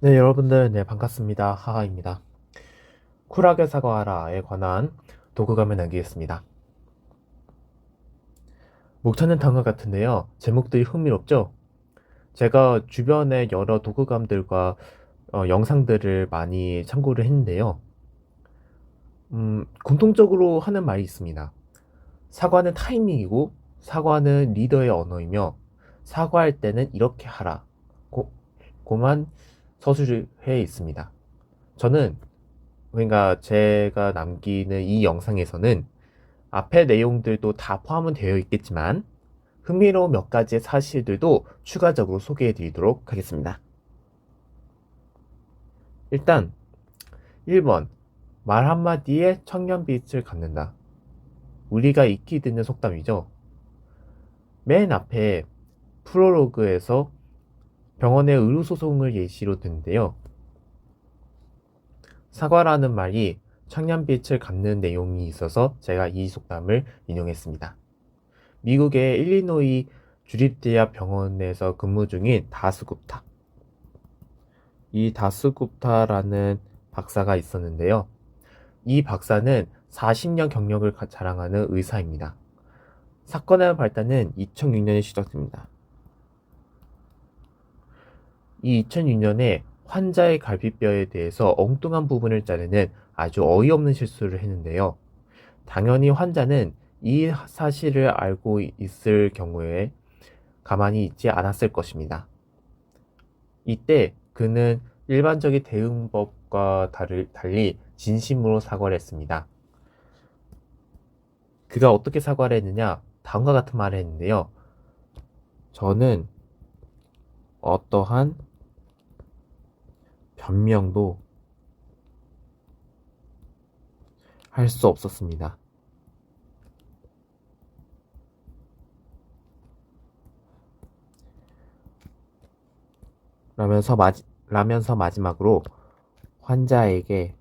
네, 여러분들, 네, 반갑습니다. 하하입니다. 쿨하게 사과하라에 관한 독후감을 남기겠습니다. 목차는 다음과 같은데요. 제목들이 흥미롭죠? 제가 주변에 여러 독후감들과 영상들을 많이 참고를 했는데요. 공통적으로 하는 말이 있습니다. 사과는 타이밍이고, 사과는 리더의 언어이며, 사과할 때는 이렇게 하라. 고만 서술해 있습니다. 저는 그러니까 제가 남기는 이 영상에서는 앞의 내용들도 다 포함은 되어 있겠지만 흥미로운 몇 가지의 사실들도 추가적으로 소개해 드리도록 하겠습니다. 일단 1번 말 한마디에 청년빛을 갖는다. 우리가 익히 듣는 속담이죠. 맨 앞에 프롤로그에서 병원의 의료소송을 예시로 드는데요. 사과라는 말이 청년빛을 갖는 내용이 있어서 제가 이 속담을 인용했습니다. 미국의 일리노이 주립대학 병원에서 근무 중인 다스굽타. 이 다스굽타라는 박사가 있었는데요. 이 박사는 40년 경력을 자랑하는 의사입니다. 사건의 발단은 2006년에 시작됩니다. 이 2006년에 환자의 갈비뼈에 대해서 엉뚱한 부분을 자르는 아주 어이없는 실수를 했는데요. 당연히 환자는 이 사실을 알고 있을 경우에 가만히 있지 않았을 것입니다. 이때 그는 일반적인 대응법과 달리 진심으로 사과를 했습니다. 그가 어떻게 사과를 했느냐? 다음과 같은 말을 했는데요. 저는 어떠한 변명도 할 수 없었습니다. 라면서 마지막으로 환자에게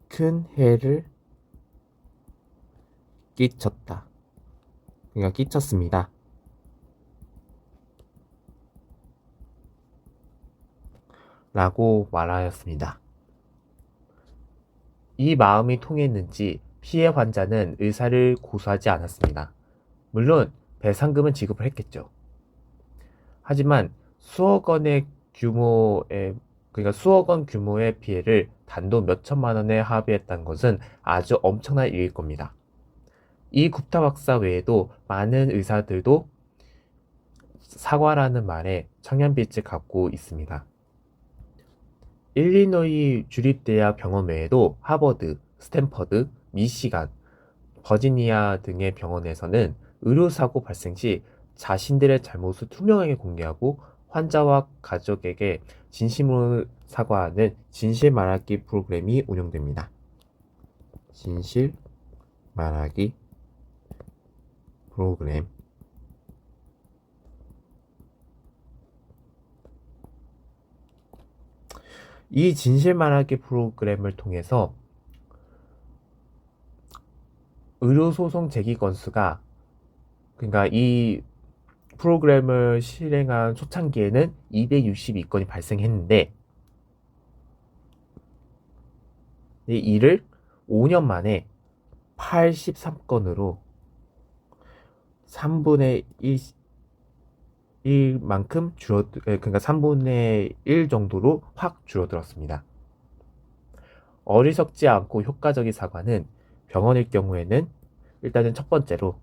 큰 해를 끼쳤다. 그러니까 끼쳤습니다. 라고 말하였습니다. 이 마음이 통했는지 피해 환자는 의사를 고소하지 않았습니다. 물론 배상금은 지급을 했겠죠. 하지만 수억 원 규모의 피해를 단돈 몇 천만 원에 합의했다는 것은 아주 엄청난 일일 겁니다. 이 굽타 박사 외에도 많은 의사들도 사과라는 말에 청년빛을 갖고 있습니다. 일리노이 주립대학 병원 외에도 하버드, 스탠퍼드, 미시간, 버지니아 등의 병원에서는 의료사고 발생 시 자신들의 잘못을 투명하게 공개하고 환자와 가족에게 진심으로 사과하는 진실 말하기 프로그램이 운영됩니다. 진실 말하기 프로그램. 이 진실 말하기 프로그램을 통해서 의료소송 제기 건수가 그러니까 이 프로그램을 실행한 초창기에는 262건이 발생했는데 이를 5년 만에 83건으로 3분의 1만큼 그러니까 3분의 1 정도로 확 줄어들었습니다. 어리석지 않고 효과적인 사과는 병원일 경우에는 일단은 첫 번째로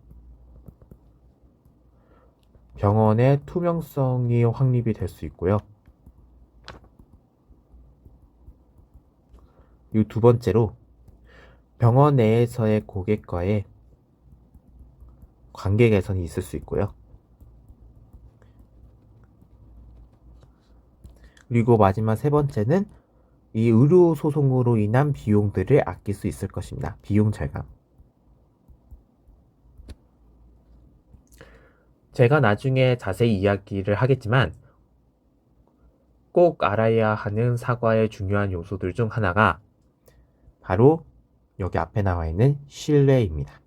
병원의 투명성이 확립이 될 수 있고요. 그리고 두 번째로 병원 내에서의 고객과의 관계 개선이 있을 수 있고요. 그리고 마지막 세 번째는 이 의료 소송으로 인한 비용들을 아낄 수 있을 것입니다. 비용 절감. 제가 나중에 자세히 이야기를 하겠지만 꼭 알아야 하는 사과의 중요한 요소들 중 하나가 바로 여기 앞에 나와 있는 신뢰입니다.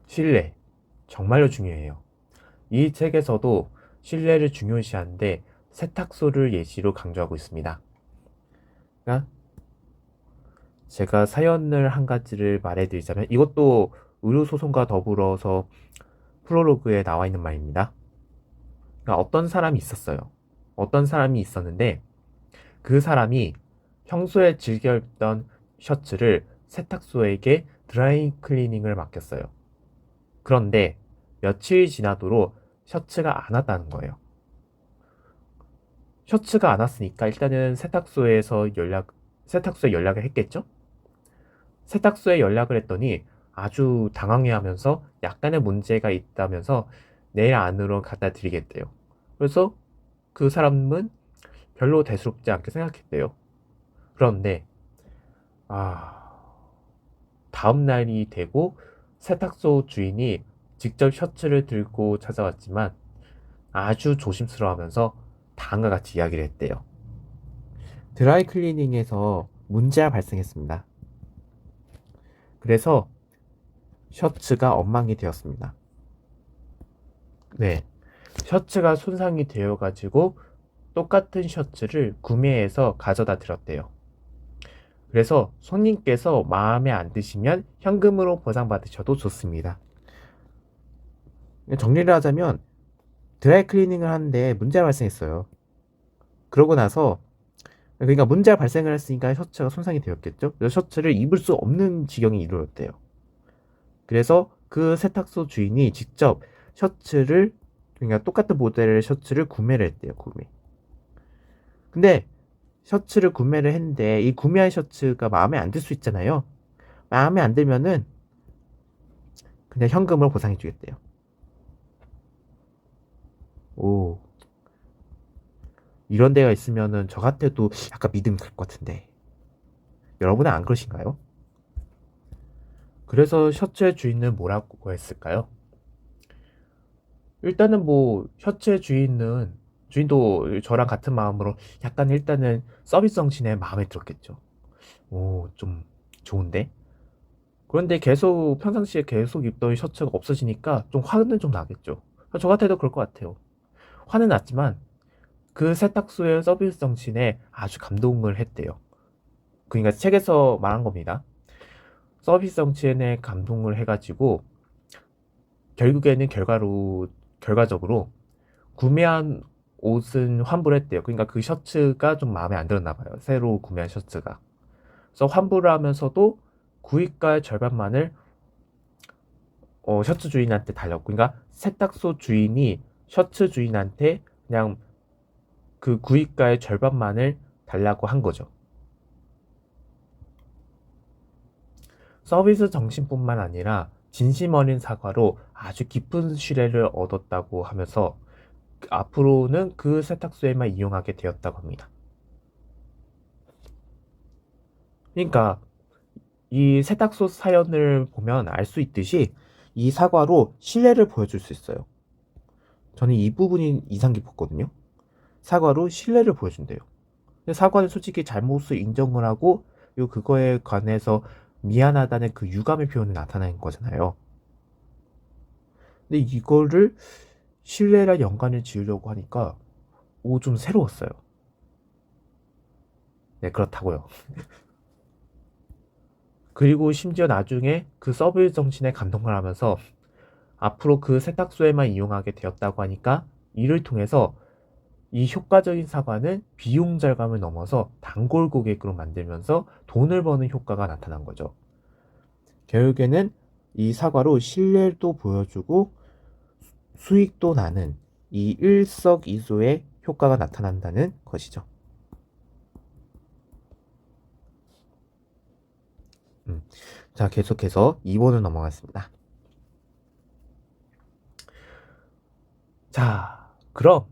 신뢰, 정말로 중요해요. 이 책에서도 신뢰를 중요시하는데 세탁소를 예시로 강조하고 있습니다. 그러니까 제가 사연을 한 가지를 말해드리자면 이것도 의료소송과 더불어서 프롤로그에 나와 있는 말입니다. 그러니까 어떤 사람이 있었어요. 어떤 사람이 있었는데 그 사람이 평소에 즐겨 입던 셔츠를 세탁소에게 드라이 클리닝을 맡겼어요. 그런데 며칠이 지나도록 셔츠가 안 왔다는 거예요. 셔츠가 안 왔으니까 일단은 세탁소에 연락을 했겠죠? 세탁소에 연락을 했더니 아주 당황해하면서 약간의 문제가 있다면서 내일 안으로 갖다 드리겠대요. 그래서 그 사람은 별로 대수롭지 않게 생각했대요. 그런데 아, 다음 날이 되고 세탁소 주인이 직접 셔츠를 들고 찾아왔지만 아주 조심스러워하면서 다음과 같이 이야기를 했대요. 드라이 클리닝에서 문제가 발생했습니다. 그래서 셔츠가 엉망이 되었습니다. 네. 셔츠가 손상이 되어가지고 똑같은 셔츠를 구매해서 가져다 드렸대요. 그래서 손님께서 마음에 안 드시면 현금으로 보상받으셔도 좋습니다. 정리를 하자면 드라이 클리닝을 하는데 문제가 발생했어요. 그러고 나서 그러니까 문제가 발생을 했으니까 셔츠가 손상이 되었겠죠. 그래서 셔츠를 입을 수 없는 지경이 이르렀대요. 그래서 그 세탁소 주인이 직접 셔츠를 그러니까 똑같은 모델의 셔츠를 구매를 했대요. 근데 셔츠를 구매를 했는데 이 구매한 셔츠가 마음에 안 들 수 있잖아요. 마음에 안 들면은 그냥 현금으로 보상해 주겠대요. 오, 이런 데가 있으면은 저 같아도 약간 믿음 갈 것 같은데 여러분은 안 그러신가요? 그래서 셔츠의 주인은 뭐라고 했을까요? 일단은 뭐 셔츠의 주인도 저랑 같은 마음으로 약간 일단은 서비스 정신에 마음에 들었겠죠. 오, 좀 좋은데? 그런데 계속 평상시에 계속 입던 셔츠가 없어지니까 좀 화는 좀 나겠죠. 저 같아도 그럴 것 같아요. 화는 났지만 그 세탁소의 서비스 정신에 아주 감동을 했대요. 그러니까 책에서 말한 겁니다. 서비스 정신에 감동을 해가지고 결국에는 결과적으로 구매한 옷은 환불을 했대요. 그러니까 그 셔츠가 좀 마음에 안 들었나 봐요. 새로 구매한 셔츠가. 그래서 환불을 하면서도 구입가의 절반만을 셔츠 주인한테 달렸고, 그러니까 세탁소 주인이 셔츠 주인한테 그냥 그 구입가의 절반만을 달라고 한 거죠. 서비스 정신뿐만 아니라 진심 어린 사과로 아주 깊은 신뢰를 얻었다고 하면서 앞으로는 그 세탁소에만 이용하게 되었다고 합니다. 그러니까 이 세탁소 사연을 보면 알 수 있듯이 이 사과로 신뢰를 보여줄 수 있어요. 저는 이 부분이 인상 깊었거든요. 사과로 신뢰를 보여준대요. 근데 사과는 솔직히 잘못을 인정을 하고 그리고 그거에 관해서 미안하다는 그 유감의 표현이 나타나는 거잖아요. 근데 이거를 신뢰랑 연관을 지으려고 하니까 좀 새로웠어요. 네, 그렇다고요. 그리고 심지어 나중에 그 서비스 정신에 감동을 하면서 앞으로 그 세탁소에만 이용하게 되었다고 하니까 이를 통해서 이 효과적인 사과는 비용 절감을 넘어서 단골 고객으로 만들면서 돈을 버는 효과가 나타난 거죠. 결국에는 이 사과로 신뢰도 보여주고 수익도 나는 이 일석이조의 효과가 나타난다는 것이죠. 자, 계속해서 2번을 넘어가겠습니다. 자, 그럼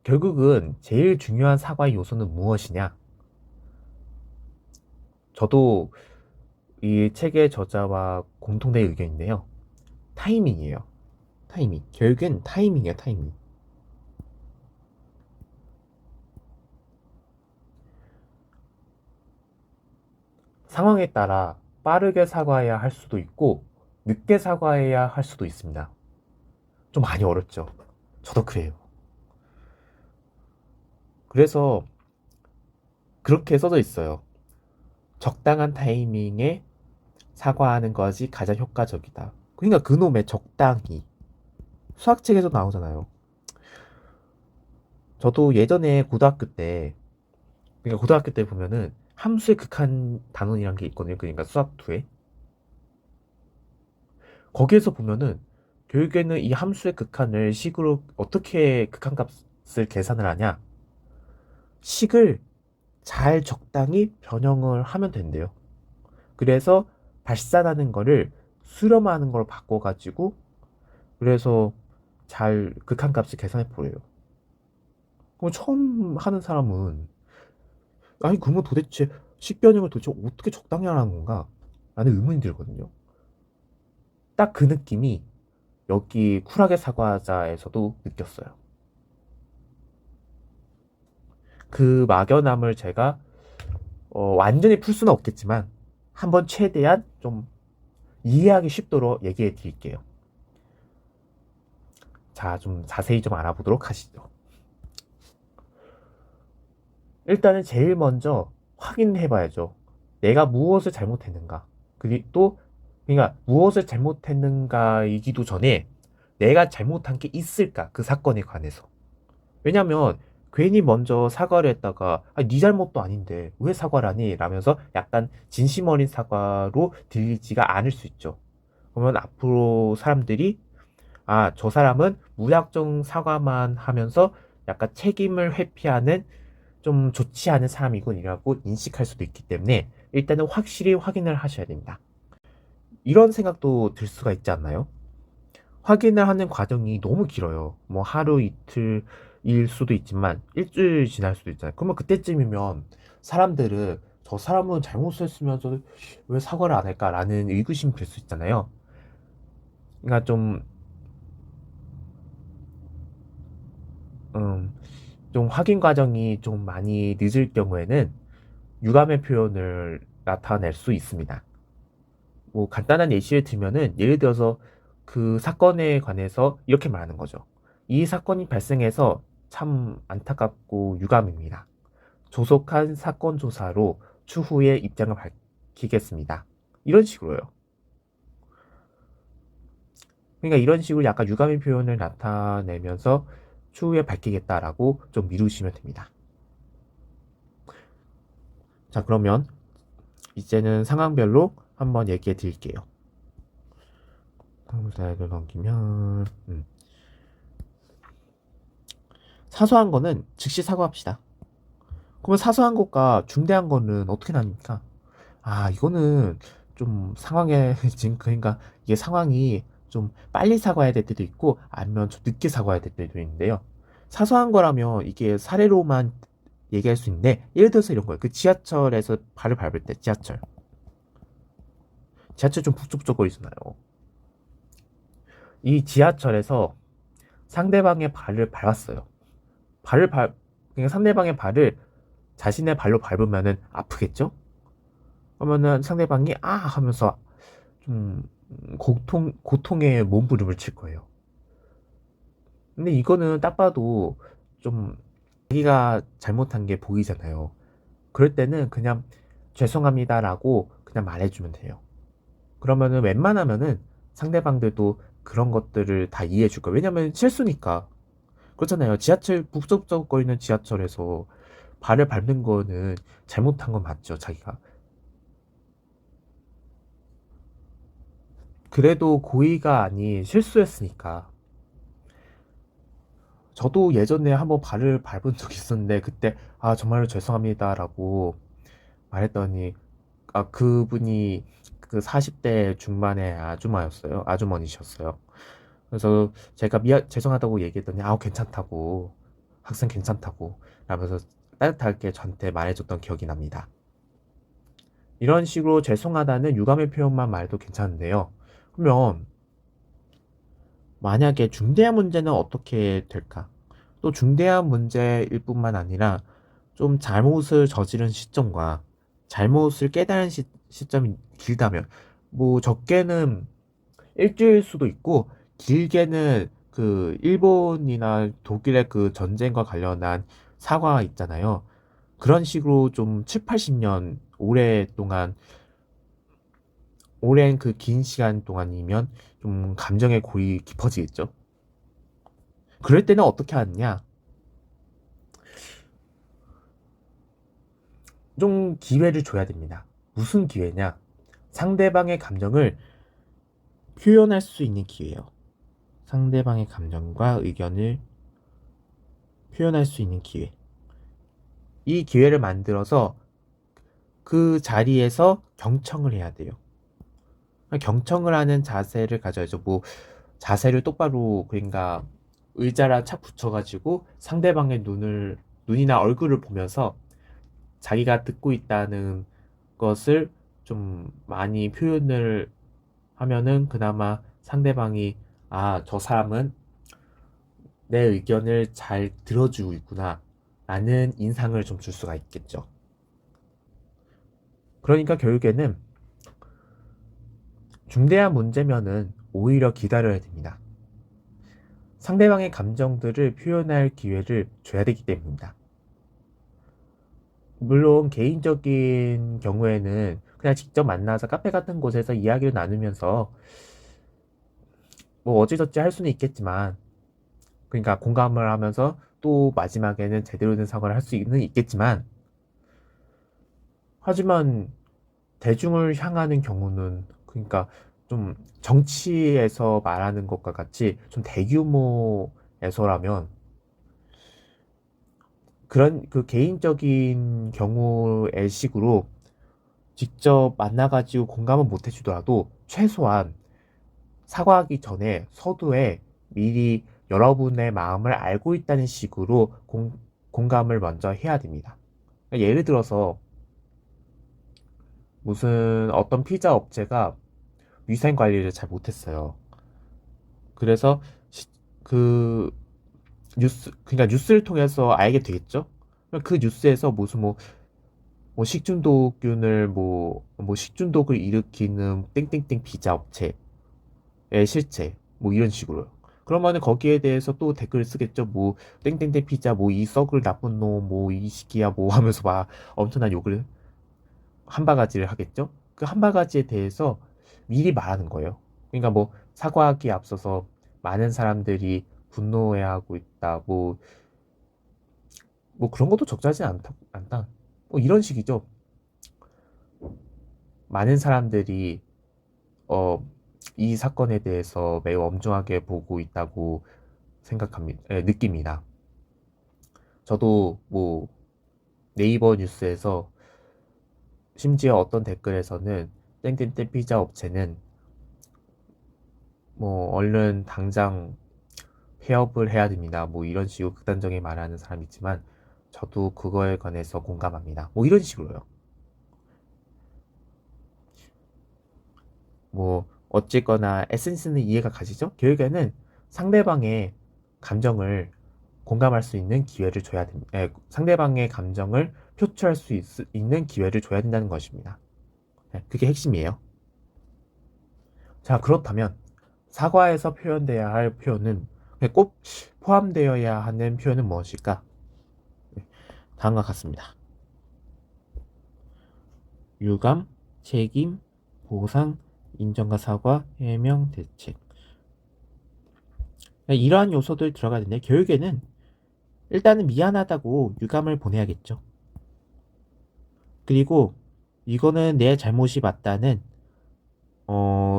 결국은 제일 중요한 사과의 요소는 무엇이냐? 저도 이 책의 저자와 공통된 의견인데요. 타이밍이에요. 타이밍. 결국엔 타이밍이에요, 타이밍. 상황에 따라 빠르게 사과해야 할 수도 있고, 늦게 사과해야 할 수도 있습니다. 좀 많이 어렵죠. 저도 그래요. 그래서 그렇게 써져 있어요. 적당한 타이밍에 사과하는 것이 가장 효과적이다. 그러니까 그놈의 적당히. 수학책에서 나오잖아요. 저도 예전에 고등학교 때 보면은 함수의 극한 단원이란 게 있거든요. 그러니까 수학2에. 거기에서 보면은 결국에는 이 함수의 극한을 식으로 어떻게 극한값을 계산을 하냐? 식을 잘 적당히 변형을 하면 된대요. 그래서 발산하는 거를 수렴하는 걸 바꿔가지고 그래서 잘 극한값을 계산해 보래요. 그럼 처음 하는 사람은 아니 그러면 도대체 식 변형을 도대체 어떻게 적당히 하라는 건가? 라는 의문이 들거든요. 딱 그 느낌이 여기 쿨하게 사과하자에서도 느꼈어요. 그 막연함을 제가 완전히 풀 수는 없겠지만 한번 최대한 좀 이해하기 쉽도록 얘기해 드릴게요. 자, 좀 자세히 좀 알아보도록 하시죠. 일단은 제일 먼저 확인해 봐야죠. 내가 무엇을 잘못했는가. 그리고 또 그러니까 무엇을 잘못했는가이기도 전에 내가 잘못한 게 있을까? 그 사건에 관해서. 왜냐면 괜히 먼저 사과를 했다가 네 잘못도 아닌데 왜 사과를 하니? 라면서 약간 진심 어린 사과로 들리지가 않을 수 있죠. 그러면 앞으로 사람들이 저 사람은 무작정 사과만 하면서 약간 책임을 회피하는 좀 좋지 않은 사람이군이라고 인식할 수도 있기 때문에 일단은 확실히 확인을 하셔야 됩니다. 이런 생각도 들 수가 있지 않나요? 확인을 하는 과정이 너무 길어요. 뭐 하루 이틀일 수도 있지만 일주일 지날 수도 있잖아요. 그러면 그때쯤이면 사람들은 저 사람은 잘못했으면서 왜 사과를 안 할까라는 의구심이 들 수 있잖아요. 그러니까 음, 좀 확인 과정이 좀 많이 늦을 경우에는 유감의 표현을 나타낼 수 있습니다. 뭐 간단한 예시를 들면은 예를 들어서 그 사건에 관해서 이렇게 말하는 거죠. 이 사건이 발생해서 참 안타깝고 유감입니다. 조속한 사건 조사로 추후에 입장을 밝히겠습니다. 이런 식으로요. 그러니까 이런 식으로 약간 유감의 표현을 나타내면서 추후에 밝히겠다라고 좀 미루시면 됩니다. 자, 그러면 이제는 상황별로 한번 얘기해 드릴게요. 상사를 넘기면 사소한 거는 즉시 사과합시다. 그러면 사소한 것과 중대한 거는 어떻게 나뉩니까? 이거는 좀 상황에 지금 그러니까 이게 상황이 좀 빨리 사과해야 될 때도 있고 아니면 좀 늦게 사과해야 될 때도 있는데요. 사소한 거라면 이게 사례로만 얘기할 수 있는데 예를 들어서 이런 거예요. 그 지하철에서 발을 밟을 때 지하철 좀 북적북적거리잖아요. 이 지하철에서 상대방의 발을 밟았어요. 그러니까 상대방의 발을 자신의 발로 밟으면은 아프겠죠? 그러면은 상대방이 하면서 좀 고통의 몸부림을 칠 거예요. 근데 이거는 딱 봐도 좀 자기가 잘못한 게 보이잖아요. 그럴 때는 그냥 죄송합니다라고 그냥 말해주면 돼요. 그러면은 웬만하면은 상대방들도 그런 것들을 다 이해해 줄 거예요. 왜냐면 실수니까. 그렇잖아요. 지하철 북적북적거리는 지하철에서 발을 밟는 거는 잘못한 건 맞죠, 자기가. 그래도 고의가 아닌 실수였으니까. 저도 예전에 한번 발을 밟은 적이 있었는데 그때 정말로 죄송합니다라고 말했더니 그분이 그 40대 중반의 아주머니셨어요. 그래서 제가 죄송하다고 얘기했더니 괜찮다고 학생 괜찮다고 라면서 따뜻하게 저한테 말해줬던 기억이 납니다. 이런 식으로 죄송하다는 유감의 표현만 말도 괜찮은데요. 그러면 만약에 중대한 문제는 어떻게 될까? 또 중대한 문제일 뿐만 아니라 좀 잘못을 저지른 시점과 잘못을 깨달은 시점이 길다면 뭐 적게는 일주일 수도 있고, 길게는 그 일본이나 독일의 그 전쟁과 관련한 사과 있잖아요. 그런 식으로 좀 7, 80년 오랫동안, 오랜 그 긴 시간 동안이면 좀 감정의 골이 깊어지겠죠. 그럴 때는 어떻게 하느냐? 좀 기회를 줘야 됩니다. 무슨 기회냐? 상대방의 감정을 표현할 수 있는 기회예요. 상대방의 감정과 의견을 표현할 수 있는 기회. 이 기회를 만들어서 그 자리에서 경청을 해야 돼요. 경청을 하는 자세를 가져야죠. 뭐 자세를 똑바로, 그러니까 의자랑 착 붙여가지고 상대방의 눈이나 얼굴을 보면서 자기가 듣고 있다는 것을 좀 많이 표현을 하면은 그나마 상대방이, 아, 저 사람은 내 의견을 잘 들어주고 있구나 라는 인상을 좀 줄 수가 있겠죠. 그러니까 결국에는 중대한 문제면은 오히려 기다려야 됩니다. 상대방의 감정들을 표현할 기회를 줘야 되기 때문입니다. 물론 개인적인 경우에는 그냥 직접 만나서 카페 같은 곳에서 이야기를 나누면서 뭐 어찌저찌 할 수는 있겠지만, 그러니까 공감을 하면서 또 마지막에는 제대로 된 사과를 할 수는 있겠지만, 하지만 대중을 향하는 경우는, 그러니까 좀 정치에서 말하는 것과 같이 좀 대규모에서라면, 그런 그 개인적인 경우의 식으로 직접 만나가지고 공감은 못 해주더라도 최소한 사과하기 전에 서두에 미리 여러분의 마음을 알고 있다는 식으로 공감을 먼저 해야 됩니다. 예를 들어서 무슨 어떤 피자 업체가 위생 관리를 잘 못했어요. 그래서 그 그러니까 뉴스를 통해서 알게 되겠죠? 그 뉴스에서 무슨 뭐 식중독균을 뭐 식중독을 일으키는 땡땡땡 피자 업체의 실체, 뭐 이런 식으로요. 그러면은 거기에 대해서 또 댓글을 쓰겠죠. 뭐 땡땡땡 피자, 뭐 이 썩을 나쁜 놈, 뭐 이 시기야, 뭐 하면서 막 엄청난 욕을 한 바가지를 하겠죠. 그 한 바가지에 대해서 미리 말하는 거예요. 그러니까 뭐 사과하기에 앞서서 많은 사람들이 분노해하고 있다. 뭐 그런 것도 적절하지 않다. 뭐 이런 식이죠. 많은 사람들이 어, 이 사건에 대해서 매우 엄중하게 보고 있다고 생각합니다. 느낍니다. 저도 뭐 네이버 뉴스에서 심지어 어떤 댓글에서는 땡땡땡 피자 업체는 뭐 얼른 당장 폐업을 해야 됩니다. 뭐 이런 식으로 극단적인 말하는 사람 있지만 저도 그거에 관해서 공감합니다. 뭐 이런 식으로요. 뭐 어쨌거나 에센스는 이해가 가시죠? 결국에는 상대방의 감정을 공감할 수 있는 기회를 줘야 됩니다. 상대방의 감정을 표출할 수 있는 기회를 줘야 된다는 것입니다. 그게 핵심이에요. 자, 그렇다면 사과에서 표현돼야 할 표현은, 꼭 포함되어야 하는 표현은 무엇일까? 다음과 같습니다. 유감, 책임, 보상, 인정과 사과, 해명, 대책. 이러한 요소들 들어가야 되는데 결국에는 일단은 미안하다고 유감을 보내야겠죠. 그리고 이거는 내 잘못이 맞다는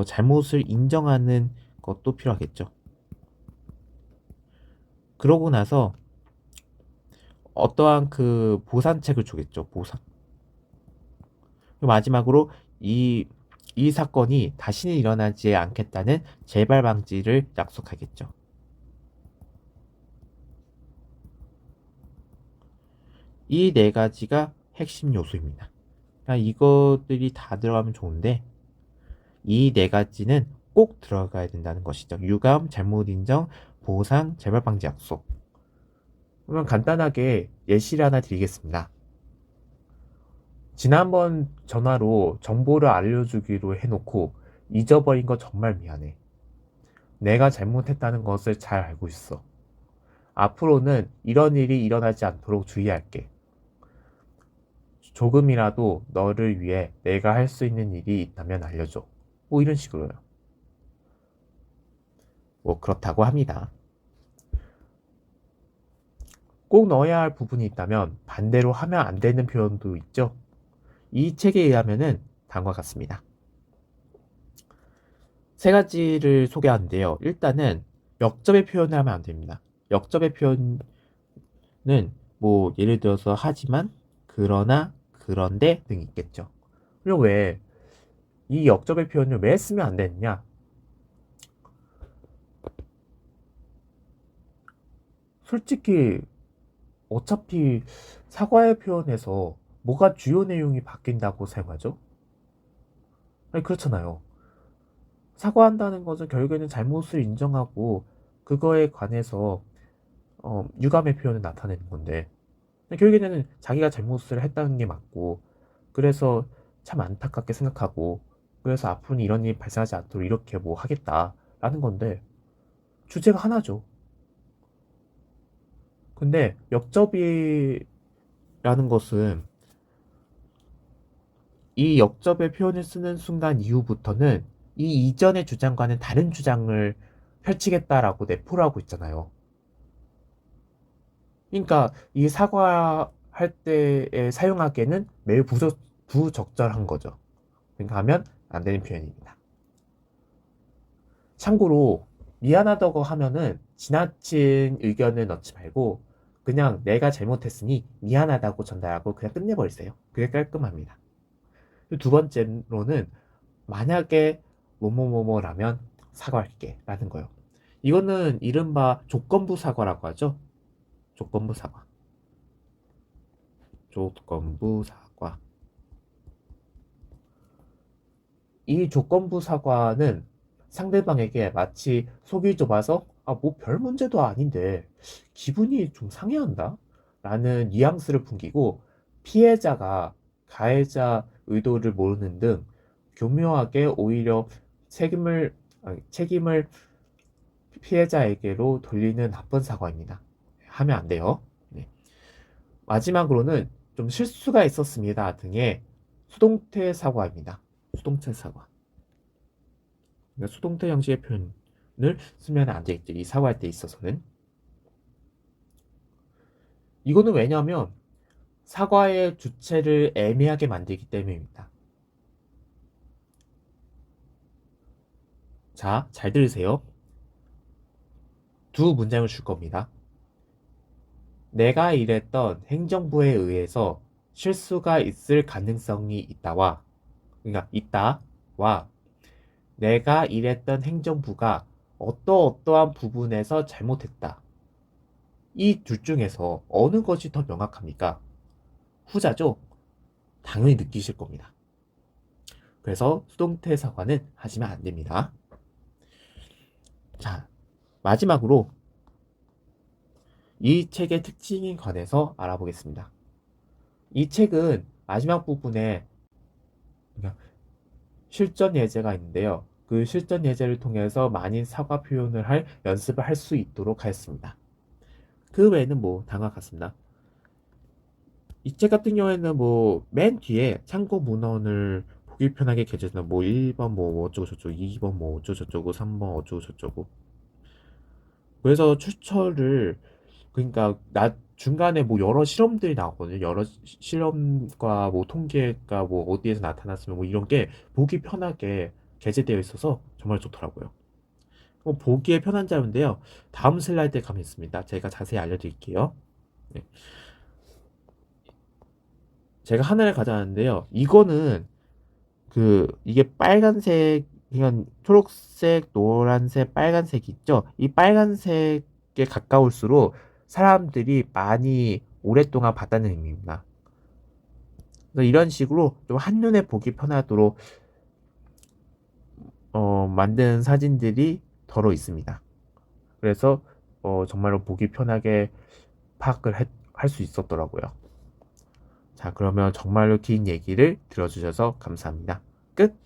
잘못을 인정하는 것도 필요하겠죠. 그러고 나서 어떠한 그 보상책을 주겠죠. 보상. 그리고 마지막으로 이 사건이 다시는 일어나지 않겠다는 재발 방지를 약속하겠죠. 이 네 가지가 핵심 요소입니다. 그러니까 이것들이 다 들어가면 좋은데 이 네 가지는 꼭 들어가야 된다는 것이죠. 유감, 잘못 인정, 보상, 재발 방지 약속. 그러면 간단하게 예시를 하나 드리겠습니다. 지난번 전화로 정보를 알려주기로 해놓고 잊어버린 거 정말 미안해. 내가 잘못했다는 것을 잘 알고 있어. 앞으로는 이런 일이 일어나지 않도록 주의할게. 조금이라도 너를 위해 내가 할 수 있는 일이 있다면 알려줘. 뭐 이런 식으로요. 뭐 그렇다고 합니다. 꼭 넣어야 할 부분이 있다면 반대로 하면 안 되는 표현도 있죠. 이 책에 의하면은 다음과 같습니다. 세 가지를 소개하는데요. 일단은 역접의 표현을 하면 안 됩니다. 역접의 표현은 뭐 예를 들어서 하지만, 그러나, 그런데 등 있겠죠. 그리고 왜 이 역접의 표현을 왜 쓰면 안 되느냐? 솔직히 어차피 사과의 표현에서 뭐가 주요 내용이 바뀐다고 사용하죠? 아니 그렇잖아요. 사과한다는 것은 결국에는 잘못을 인정하고 그거에 관해서 유감의 표현을 나타내는 건데, 결국에는 자기가 잘못을 했다는 게 맞고, 그래서 참 안타깝게 생각하고, 그래서 앞으로는 이런 일이 발생하지 않도록 이렇게 뭐 하겠다라는 건데, 주제가 하나죠. 근데 역접이라는 것은 이 역접의 표현을 쓰는 순간 이후부터는 이 이전의 주장과는 다른 주장을 펼치겠다라고 내포를 하고 있잖아요. 그러니까 이 사과할 때에 사용하기에는 매우 부적절한 거죠. 그러니까 하면 안 되는 표현입니다. 참고로 미안하다고 하면은 지나친 의견을 넣지 말고 그냥 내가 잘못했으니 미안하다고 전달하고 그냥 끝내버리세요. 그게 깔끔합니다. 두 번째로는 만약에 뭐뭐뭐뭐라면 사과할게 라는 거요. 이거는 이른바 조건부 사과라고 하죠. 조건부 사과. 조건부 사과. 이 조건부 사과는 상대방에게 마치 속이 좁아서 뭐 별 문제도 아닌데 기분이 좀 상해한다 라는 뉘앙스를 풍기고, 피해자가 가해자 의도를 모르는 등 교묘하게 오히려 책임을 피해자에게로 돌리는 나쁜 사과입니다. 하면 안 돼요. 네. 마지막으로는 좀 실수가 있었습니다 등의 수동태 사과입니다. 수동태 사과. 그러니까 수동태 형식의 표현을 쓰면 안 되겠죠. 이 사과할 때 있어서는. 이거는 왜냐하면 사과의 주체를 애매하게 만들기 때문입니다. 자, 잘 들으세요. 두 문장을 줄 겁니다. 내가 일했던 행정부에 의해서 실수가 있을 가능성이 있다와, 그러니까 있다와, 내가 일했던 행정부가 어떠어떠한 부분에서 잘못했다. 이 둘 중에서 어느 것이 더 명확합니까? 후자죠? 당연히 느끼실 겁니다. 그래서 수동태 사과는 하시면 안 됩니다. 자, 마지막으로 이 책의 특징에 관해서 알아보겠습니다. 이 책은 마지막 부분에 실전 예제가 있는데요. 그 실전 예제를 통해서 많은 사과 표현을 할 연습을 할 수 있도록 하였습니다. 그 외에는 뭐 다음과 같습니다. 이 책 같은 경우에는 뭐 맨 뒤에 참고 문헌을 보기 편하게 게재해서 뭐 1번 뭐 어쩌고 저쩌고, 2번 뭐 어쩌고 저쩌고, 3번 어쩌고 저쩌고. 그래서 출처를, 그러니까 중간에 뭐 여러 실험들이 나왔거든요. 여러 실험과 뭐 통계가 뭐 어디에서 나타났으면 뭐 이런 게 보기 편하게 게재되어 있어서 정말 좋더라고요. 보기에 편한 자료인데요. 다음 슬라이드에 가면 있습니다. 제가 자세히 알려드릴게요. 네. 제가 하나를 가져왔는데요. 이거는 이게 빨간색, 그냥 초록색, 노란색, 빨간색 있죠? 이 빨간색에 가까울수록 사람들이 많이 오랫동안 봤다는 의미입니다. 그래서 이런 식으로 좀 한눈에 보기 편하도록 만든 사진들이 덜어 있습니다. 그래서 정말로 보기 편하게 파악을 할 수 있었더라고요. 자, 그러면 정말로 긴 얘기를 들어주셔서 감사합니다. 끝!